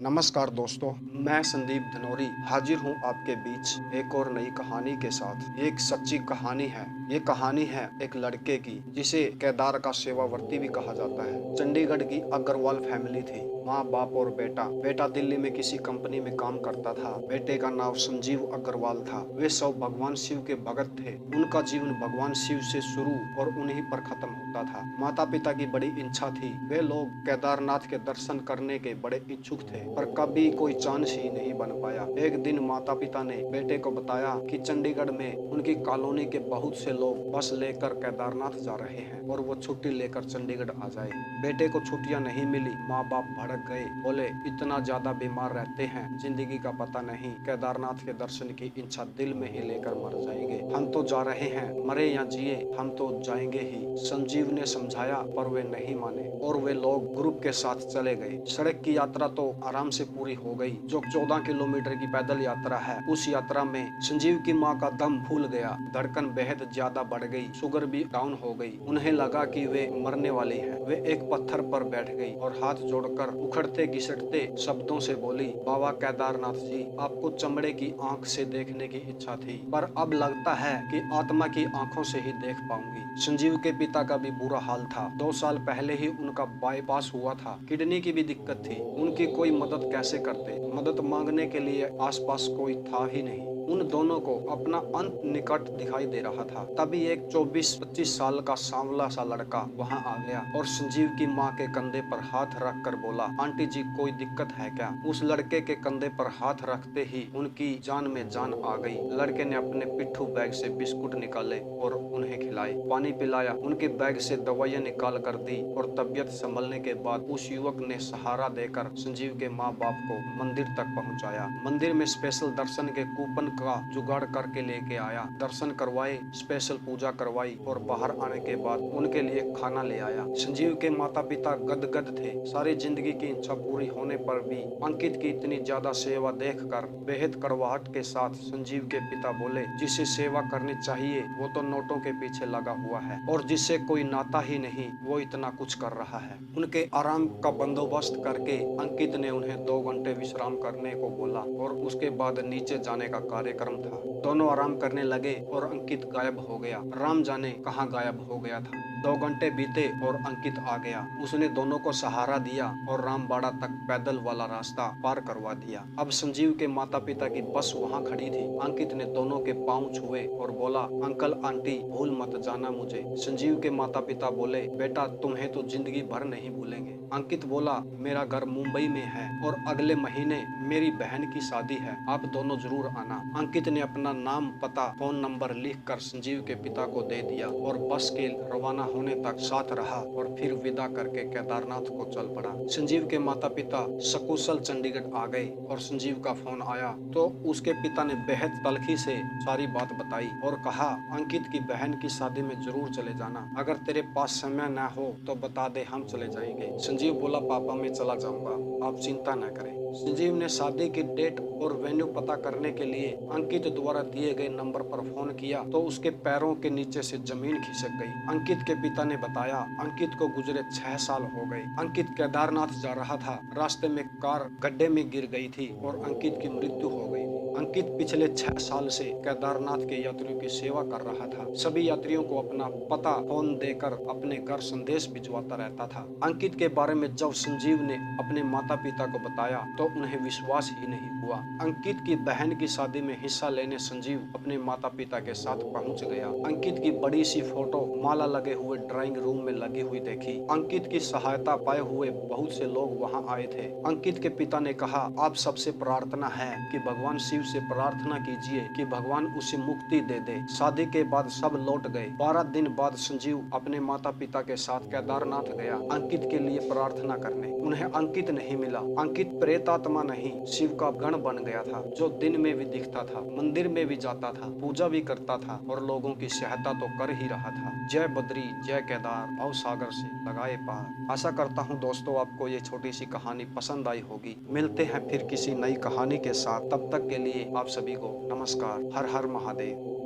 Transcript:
नमस्कार दोस्तों, मैं संदीप धनोरी हाजिर हूँ आपके बीच एक और नई कहानी के साथ। ये एक सच्ची कहानी है। ये कहानी है एक लड़के की जिसे केदार का सेवावर्ती भी कहा जाता है। चंडीगढ़ की अग्रवाल फैमिली थी, माँ बाप और बेटा। बेटा दिल्ली में किसी कंपनी में काम करता था। बेटे का नाम संजीव अग्रवाल था। वे सब भगवान शिव के भगत थे। उनका जीवन भगवान शिव से शुरू और उन्हीं पर खत्म होता था। माता पिता की बड़ी इच्छा थी, वे लोग केदारनाथ के दर्शन करने के बड़े इच्छुक थे, पर कभी कोई चांस ही नहीं बन पाया। एक दिन माता पिता ने बेटे को बताया कि चंडीगढ़ में उनकी कॉलोनी के बहुत से लोग बस लेकर केदारनाथ जा रहे हैं और वो छुट्टी लेकर चंडीगढ़ आ जाए। बेटे को छुट्टियां नहीं मिली। माँ बाप भड़क गए, बोले इतना ज्यादा बीमार रहते हैं, जिंदगी का पता नहीं, केदारनाथ के दर्शन की इच्छा दिल में ही लेकर मर जाएंगे। हम तो जा रहे हैं, मरे या जिए हम तो जाएंगे ही। संजीव ने समझाया पर वे नहीं माने और वे लोग ग्रुप के साथ चले गए। सड़क की यात्रा तो आराम से पूरी हो गई। जो 14 किलोमीटर की पैदल यात्रा है, उस यात्रा में संजीव की माँ का दम फूल गया, धड़कन बेहद ज्यादा बढ़ गई, शुगर भी डाउन हो गई। उन्हें लगा कि वे मरने वाली हैं। वे एक पत्थर पर बैठ गई और हाथ जोड़कर उखड़ते घिसटते शब्दों से बोली, बाबा केदारनाथ जी, आपको चमड़े की आंख से देखने की इच्छा थी, पर अब लगता है कि आत्मा की आंखों से ही देख पाऊंगी। संजीव के पिता का भी बुरा हाल था। 2 साल पहले ही उनका बाईपास हुआ था। किडनी की भी दिक्कत थी। उनकी कोई मदद कैसे करते? मदद मांगने के लिए आसपास कोई था ही नहीं। उन दोनों को अपना अंत निकट दिखाई दे रहा था। तभी एक 24-25 साल का सांवला सा लड़का वहां आ गया और संजीव की माँ के कंधे पर हाथ रख कर बोला, आंटी जी कोई दिक्कत है क्या? उस लड़के के कंधे पर हाथ रखते ही उनकी जान में जान आ गई। लड़के ने अपने पिट्ठू बैग से बिस्कुट निकाले और उन्हें खिलाए, पानी पिलाया, उनके बैग से दवाइयां निकाल कर दी और तबीयत संभलने के बाद उस युवक ने सहारा देकर संजीव के माँ बाप को मंदिर तक पहुंचाया। मंदिर में स्पेशल दर्शन के कूपन का जुगाड़ करके लेके आया। दर्शन करवाए, स्पेशल पूजा करवाई और बाहर आने के बाद उनके लिए खाना ले आया। संजीव के माता पिता गदगद थे। सारी जिंदगी की इच्छा पूरी होने पर भी अंकित की इतनी ज्यादा सेवा देखकर बेहद कड़वाहट के साथ संजीव के पिता बोले, जिसे सेवा करनी चाहिए वो तो नोटों के पीछे लगा हुआ है और जिससे कोई नाता ही नहीं वो इतना कुछ कर रहा है। उनके आराम का बंदोबस्त करके अंकित ने उन्हें 2 घंटे विश्राम करने को बोला और उसके बाद नीचे जाने का कार्यक्रम था। दोनों आराम करने लगे और अंकित गायब हो गया। राम जाने कहाँ गायब हो गया था। 2 घंटे बीते और अंकित आ गया। उसने दोनों को सहारा दिया और रामबाड़ा तक पैदल वाला रास्ता पार करवा दिया। अब संजीव के माता पिता की बस वहाँ खड़ी थी। अंकित ने दोनों के पांव छुए और बोला, अंकल आंटी भूल मत जाना मुझे। संजीव के माता पिता बोले, बेटा तुम्हें तो जिंदगी भर नहीं भूलेंगे। अंकित बोला, मेरा घर मुंबई में है और अगले महीने मेरी बहन की शादी है, आप दोनों जरूर आना। अंकित ने अपना नाम, पता, फोन नंबर लिखकर संजीव के पिता को दे दिया और बस के रवाना होने तक साथ रहा और फिर विदा करके केदारनाथ को चल पड़ा। संजीव के माता पिता सकुशल चंडीगढ़ आ गए और संजीव का फोन आया तो उसके पिता ने बेहद तलखी से सारी बात बताई और कहा, अंकित की बहन की शादी में जरूर चले जाना। अगर तेरे पास समय न हो तो बता दे, हम चले जाएंगे। संजीव बोला, पापा मैं चला जाऊंगा, आप चिंता न करें। संजीव ने शादी की डेट और वेन्यू पता करने के लिए अंकित द्वारा दिए गए नंबर पर फोन किया तो उसके पैरों के नीचे से जमीन खिसक गई। अंकित के पिता ने बताया, अंकित को गुजरे 6 साल हो गए। अंकित केदारनाथ जा रहा था, रास्ते में कार गड्ढे में गिर गई थी और अंकित की मृत्यु हो गई। अंकित पिछले 6 साल से केदारनाथ के यात्रियों की सेवा कर रहा था। सभी यात्रियों को अपना पता फोन देकर अपने घर संदेश भिजवाता रहता था। अंकित के बारे में जब संजीव ने अपने माता पिता को बताया तो उन्हें विश्वास ही नहीं हुआ। अंकित की बहन की शादी में हिस्सा लेने संजीव अपने माता पिता के साथ पहुंच गया। अंकित की बड़ी सी फोटो माला लगे हुए ड्राइंग रूम में लगी हुई देखी। अंकित की सहायता पाए हुए बहुत से लोग वहां आए थे। अंकित के पिता ने कहा, आप सबसे प्रार्थना है कि भगवान शिव से प्रार्थना कीजिए कि भगवान उसे मुक्ति दे दे। शादी के बाद सब लौट गए। 12 दिन बाद संजीव अपने माता पिता के साथ केदारनाथ गया अंकित के लिए प्रार्थना करने। उन्हें अंकित नहीं मिला। अंकित प्रेतात्मा नहीं, शिव का गण बन गया था, जो दिन में भी दिखता था, मंदिर में भी जाता था, पूजा भी करता था और लोगों की सहायता तो कर ही रहा था। जय बद्री जय केदार, भव सागर से लगाए पार। आशा करता हूँ दोस्तों आपको ये छोटी सी कहानी पसंद आई होगी। मिलते हैं फिर किसी नई कहानी के साथ, तब तक के लिए आप सभी को नमस्कार। हर हर महादेव।